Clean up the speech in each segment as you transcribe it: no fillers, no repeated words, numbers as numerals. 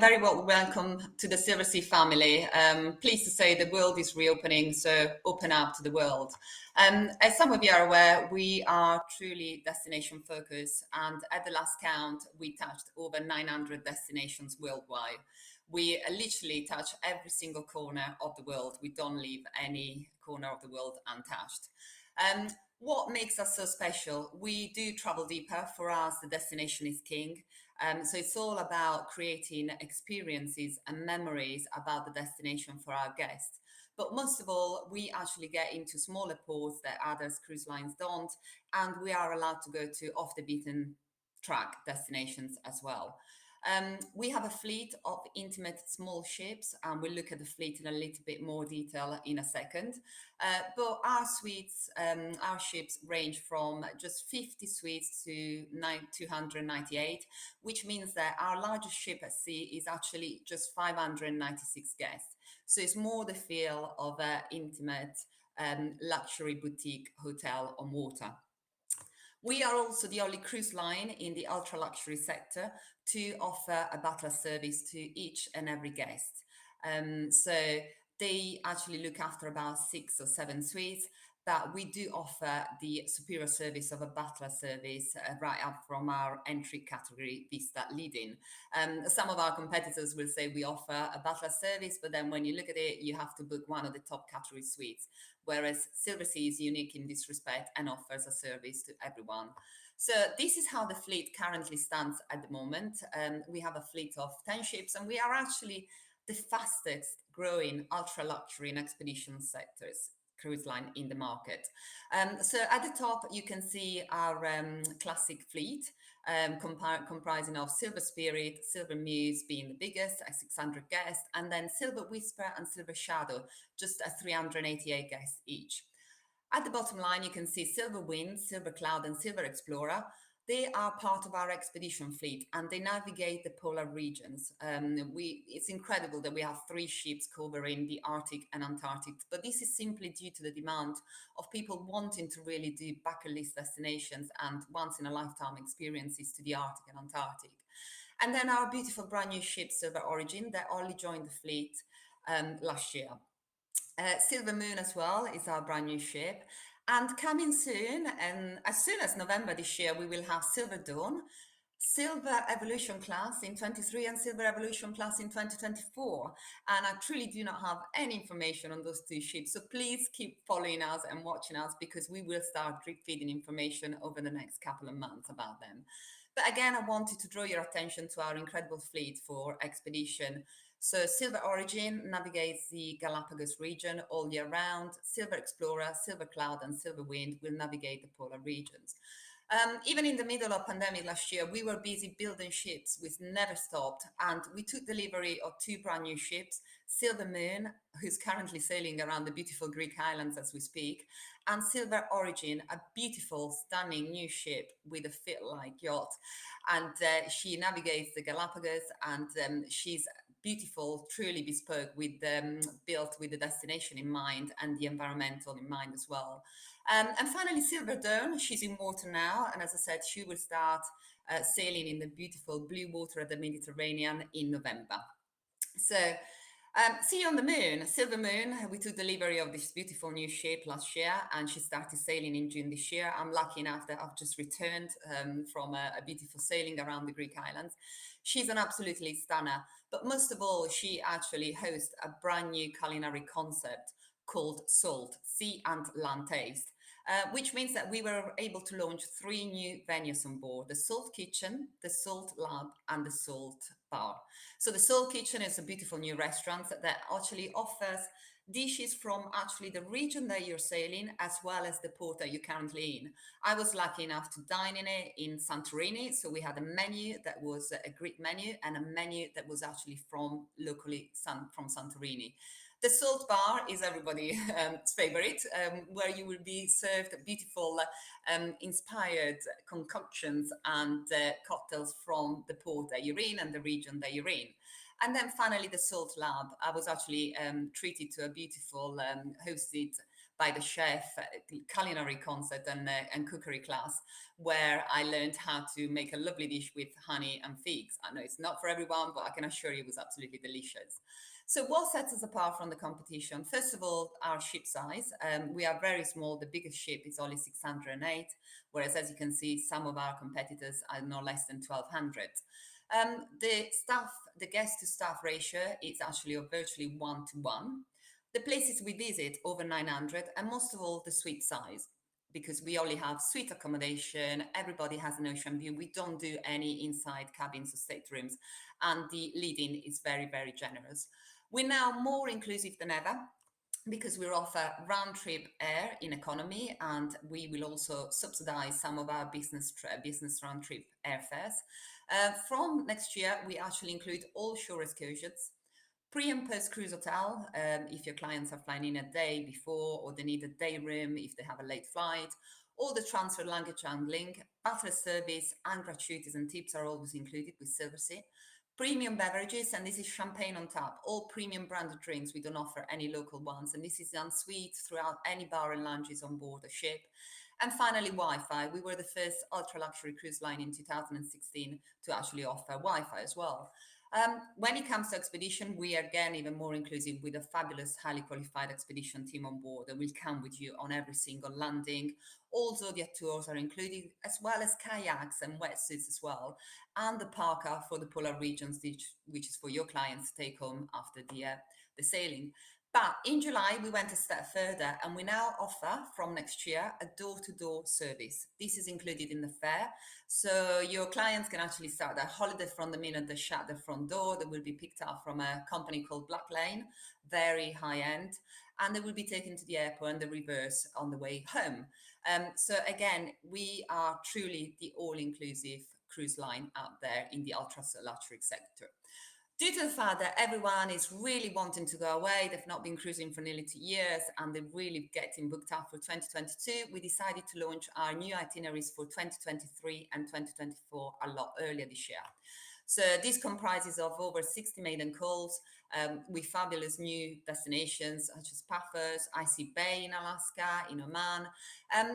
very well welcome to the Silversea family. Pleased to say the world is reopening, so open up to the world. As some of you are aware, we are truly destination focused, and at the last count, we touched over 900 destinations worldwide. We literally touch every single corner of the world. We don't leave any corner of the world untouched. What makes us so special? We do travel deeper. For us, the destination is king. So it's all about creating experiences and memories about the destination for our guests. But most of all, we actually get into smaller ports that others cruise lines don't, and we are allowed to go to off the beaten track destinations as well. We have a fleet of intimate small ships, and we'll look at the fleet in a little bit more detail in a second. But our suites, our ships range from just 50 suites to 298, which means that our largest ship at sea is actually just 596 guests. So it's more the feel of an intimate luxury boutique hotel on water. We are also the only cruise line in the ultra luxury sector to offer a butler service to each and every guest. So they actually look after about 6 or 7 suites, but we do offer the superior service of a butler service right up from our entry category Vista leading. Some of our competitors will say we offer a butler service, but then when you look at it, you have to book one of the top category suites, whereas Silversea is unique in this respect and offers a service to everyone. So this is how the fleet currently stands at the moment. We have a fleet of 10 ships, and we are actually the fastest growing ultra luxury and expedition sectors cruise line in the market. So at the top, you can see our classic fleet, comprising of Silver Spirit, Silver Muse being the biggest at 600 guests, and then Silver Whisper and Silver Shadow, just at 388 guests each. At the bottom line, you can see Silver Wind, Silver Cloud, and Silver Explorer. They are part of our expedition fleet, and they navigate the polar regions. It's incredible that we have 3 ships covering the Arctic and Antarctic, but this is simply due to the demand of people wanting to really do bucket list destinations and once in a lifetime experiences to the Arctic and Antarctic. And then our beautiful brand new ship, Silver Origin, that only joined the fleet last year. Silver Moon as well is our brand new ship. And coming soon, and as soon as November this year, we will have Silver Dawn, Silver Evolution class in 23 and Silver Evolution class in 2024. And I truly do not have any information on those 2 ships. So please keep following us and watching us, because we will start drip feeding information over the next couple of months about them. But again, I wanted to draw your attention to our incredible fleet for expedition. So Silver Origin navigates the Galapagos region all year round. Silver Explorer, Silver Cloud, and Silver Wind will navigate the polar regions. Even in the middle of pandemic last year, we were busy building ships which never stopped, and we took delivery of 2 brand new ships, Silver Moon, who's currently sailing around the beautiful Greek islands as we speak, and Silver Origin, a beautiful, stunning new ship with a fit-like yacht. And she navigates the Galapagos, and she's beautiful, truly bespoke, with built with the destination in mind and the environmental in mind as well. And finally, Silver Dawn, she's in water now, and as I said, she will start sailing in the beautiful blue water of the Mediterranean in November. So see you on the moon. Silver Moon, we took delivery of this beautiful new ship last year, and she started sailing in June this year. I'm lucky enough that I've just returned from a beautiful sailing around the Greek islands. She's an absolutely stunner, but most of all, she actually hosts a brand new culinary concept called SALT, Sea and Land Taste. Which means that we were able to launch 3 new venues on board: the Salt Kitchen, the Salt Lab, and the Salt Bar. So the Salt Kitchen is a beautiful new restaurant that actually offers dishes from actually the region that you're sailing, as well as the port that you're currently in. I was lucky enough to dine in it in Santorini. So we had a menu that was a Greek menu and a menu that was actually from locally from Santorini. The Salt Bar is everybody's favorite, where you will be served beautiful inspired concoctions and cocktails from the port that you're in and the region that you're in. And then finally, the Salt Lab. I was actually treated to a beautiful hosted by the chef, culinary concert and cookery class, where I learned how to make a lovely dish with honey and figs. I know it's not for everyone, but I can assure you it was absolutely delicious. So what sets us apart from the competition? First of all, our ship size. We are very small. The biggest ship is only 608, whereas as you can see, some of our competitors are no less than 1200. The guest to staff ratio is actually virtually 1 to 1. The places we visit, over 900, and most of all, the suite size, because we only have suite accommodation. Everybody has an ocean view. We don't do any inside cabins or staterooms, and the lead-in is very, very generous. We're now more inclusive than ever because we offer round-trip air in economy, and we will also subsidize some of our business round-trip airfares. From next year, we actually include all shore excursions, pre and post cruise hotel, if your clients are flying in a day before or they need a day room if they have a late flight, all the transfer luggage handling, butler service, and gratuities and tips are always included with Silversea. Premium beverages, and this is champagne on tap, all premium branded drinks. We don't offer any local ones, and this is en suite throughout any bar and lounges on board the ship. And finally, Wi-Fi. We were the first ultra-luxury cruise line in 2016 to actually offer Wi-Fi as well. When it comes to expedition, we are again even more inclusive with a fabulous, highly qualified expedition team on board that will come with you on every single landing. All Zodiac tours are included, as well as kayaks and wetsuits as well, and the parka for the polar regions, which is for your clients to take home after the sailing. But in July, we went a step further and we now offer from next year a door-to-door service. This is included in the fare. So your clients can actually start their holiday from the minute they shut the front door. They will be picked up from a company called Black Lane, very high end, and they will be taken to the airport and the reverse on the way home. So again, we are truly the all-inclusive cruise line out there in the ultra-luxury sector. Due to the fact that everyone is really wanting to go away, they've not been cruising for nearly 2 years and they're really getting booked up for 2022, we decided to launch our new itineraries for 2023 and 2024 a lot earlier this year. So this comprises of over 60 maiden calls with fabulous new destinations such as Paphos, Icy Bay in Alaska, in Oman,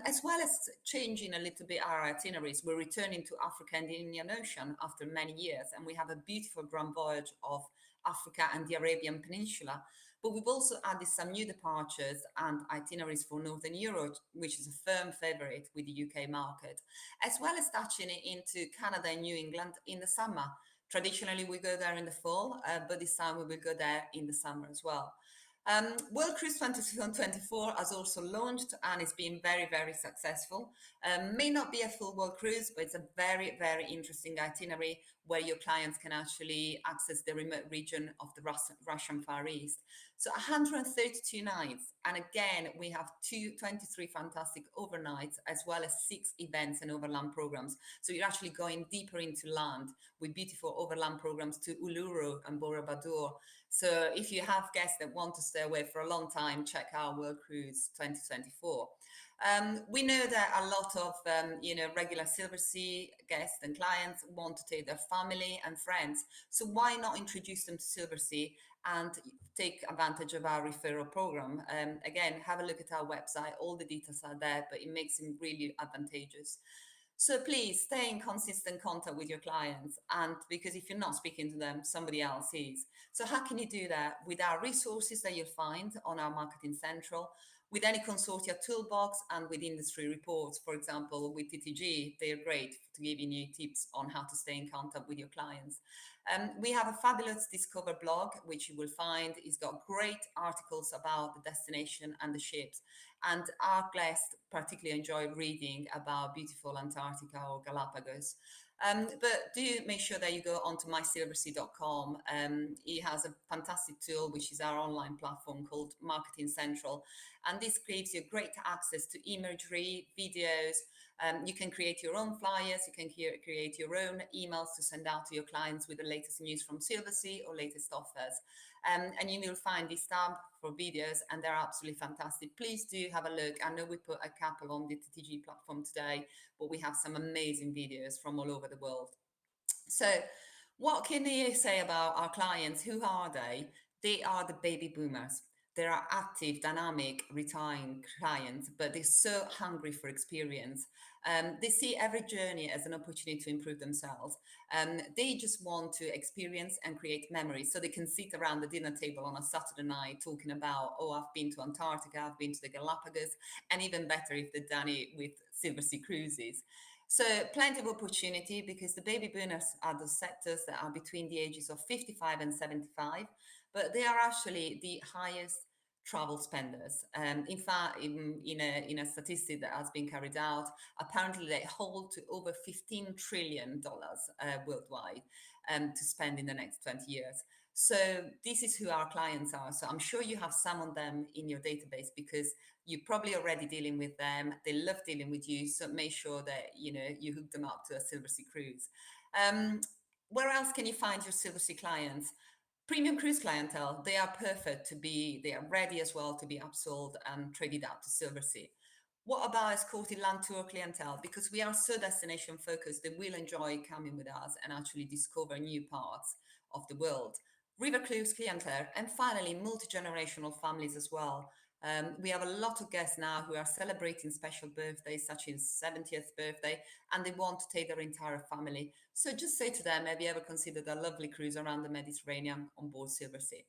as well as changing a little bit our itineraries. We're returning to Africa and the Indian Ocean after many years, and we have a beautiful grand voyage of Africa and the Arabian Peninsula. But we've also added some new departures and itineraries for Northern Europe, which is a firm favourite with the UK market, as well as touching it into Canada and New England in the summer. Traditionally, we go there in the fall, but this time we will go there in the summer as well. World Cruise 2024 has also launched and it's been very, very successful. May not be a full world cruise, but it's a very, very interesting itinerary where your clients can actually access the remote region of the Russian Far East. So 132 nights. And again, we have 23 fantastic overnights, as well as 6 events and overland programs. So you're actually going deeper into land with beautiful overland programs to Uluru and Bora Bora. So if you have guests that want to stay away for a long time, check out World Cruise 2024. We know that a lot of regular Silversea guests and clients want to take their family and friends. So why not introduce them to Silversea and take advantage of our referral program? Again, have a look at our website. All the details are there, but it makes it really advantageous. So please stay in consistent contact with your clients, and because if you're not speaking to them, somebody else is. So how can you do that? With our resources that you'll find on our Marketing Central, with any consortia toolbox, and with industry reports. For example, with TTG, they're great to giving you tips on how to stay in contact with your clients. We have a fabulous Discover blog, which you will find. It's got great articles about the destination and the ships. And our guests particularly enjoy reading about beautiful Antarctica or Galapagos. But do make sure that you go onto mysilversea.com. It has a fantastic tool, which is our online platform called Marketing Central. And this gives you great access to imagery, videos. You can create your own flyers. You can create your own emails to send out to your clients with the latest news from Silversea or latest offers. And you will find this tab for videos, and they're absolutely fantastic. Please do have a look. I know we put a couple on the TTG platform today, but we have some amazing videos from all over the world. So what can you say about our clients? Who are they? They are the baby boomers. there are active, dynamic, retiring clients, but they're so hungry for experience. They see every journey as an opportunity to improve themselves. They just want to experience and create memories, so they can sit around the dinner table on a Saturday night talking about, oh, I've been to Antarctica, I've been to the Galapagos, and even better if they've done it with Silversea cruises. So plenty of opportunity, because the baby boomers are the sectors that are between the ages of 55 and 75, but they are actually the highest travel spenders. In fact, in a statistic that has been carried out, apparently they hold to over $15 trillion worldwide to spend in the next 20 years. So this is who our clients are. So I'm sure you have some of them in your database, because you're probably already dealing with them. They love dealing with you. So make sure that, you know, you hook them up to a Silversea cruise. Where else can you find your Silversea clients? Premium cruise clientele, they are perfect to be, they are ready as well to be upsold and traded out to Silversea. What about escorted land tour clientele? Because we are so destination focused, they will enjoy coming with us and actually discover new parts of the world. River cruise clientele, and finally, multi-generational families as well. We have a lot of guests now who are celebrating special birthdays, such as 70th birthday, and they want to take their entire family. So just say to them, have you ever considered a lovely cruise around the Mediterranean on board Silversea?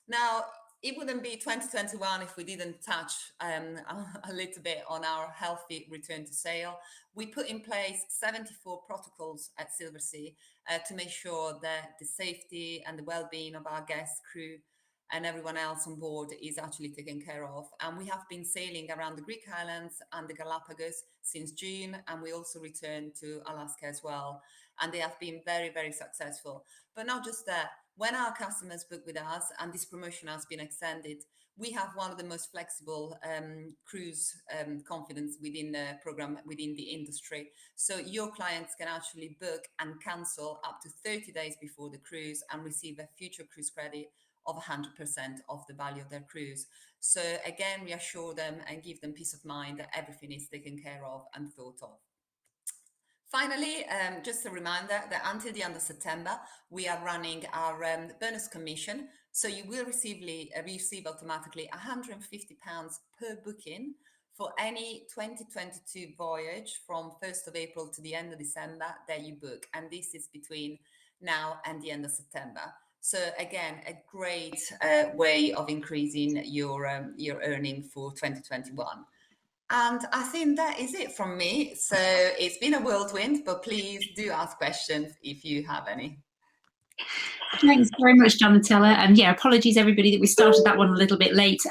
Now, it wouldn't be 2021 if we didn't touch a little bit on our healthy return to sail. We put in place 74 protocols at Silversea to make sure that the safety and the well-being of our guests, crew, and everyone else on board is actually taken care of. And we have been sailing around the Greek islands and the Galapagos since June, and we also returned to Alaska as well. And they have been very, very successful. But not just that, when our customers book with us, and this promotion has been extended, we have one of the most flexible cruise confidence within the program, within the industry. So your clients can actually book and cancel up to 30 days before the cruise and receive a future cruise credit of 100% of the value of their cruise. So again, reassure them and give them peace of mind that everything is taken care of and thought of. Finally, just a reminder that until the end of September, we are running our bonus commission. So you will receive automatically £150 per booking for any 2022 voyage from 1st of April to the end of December that you book. And this is between now and the end of September. So again, a great way of increasing your earning for 2021. And I think that is it from me. So it's been a whirlwind, but please do ask questions if you have any. Thanks very much, Donatella. And yeah, apologies everybody that we started that one a little bit late.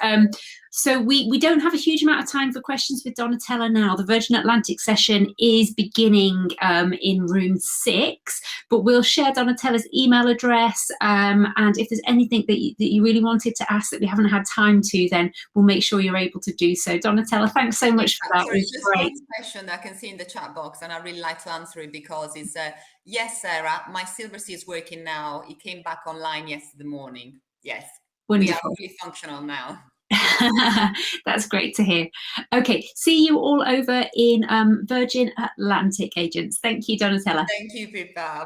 So we don't have a huge amount of time for questions with Donatella now. The Virgin Atlantic session is beginning in room 6, but we'll share Donatella's email address. And if there's anything that you really wanted to ask that we haven't had time to, then we'll make sure you're able to do so. Donatella, thanks so much for that. Sorry, it was just great. One question that I can see in the chat box, and I really like to answer it, because it's yes, Sarah, my Silversea is working now. It came back online yesterday morning. Yes, wonderful. We are fully functional now. That's great to hear. Okay, see you all over in Virgin Atlantic, agents. Thank you, Donatella. Thank you, Pippa.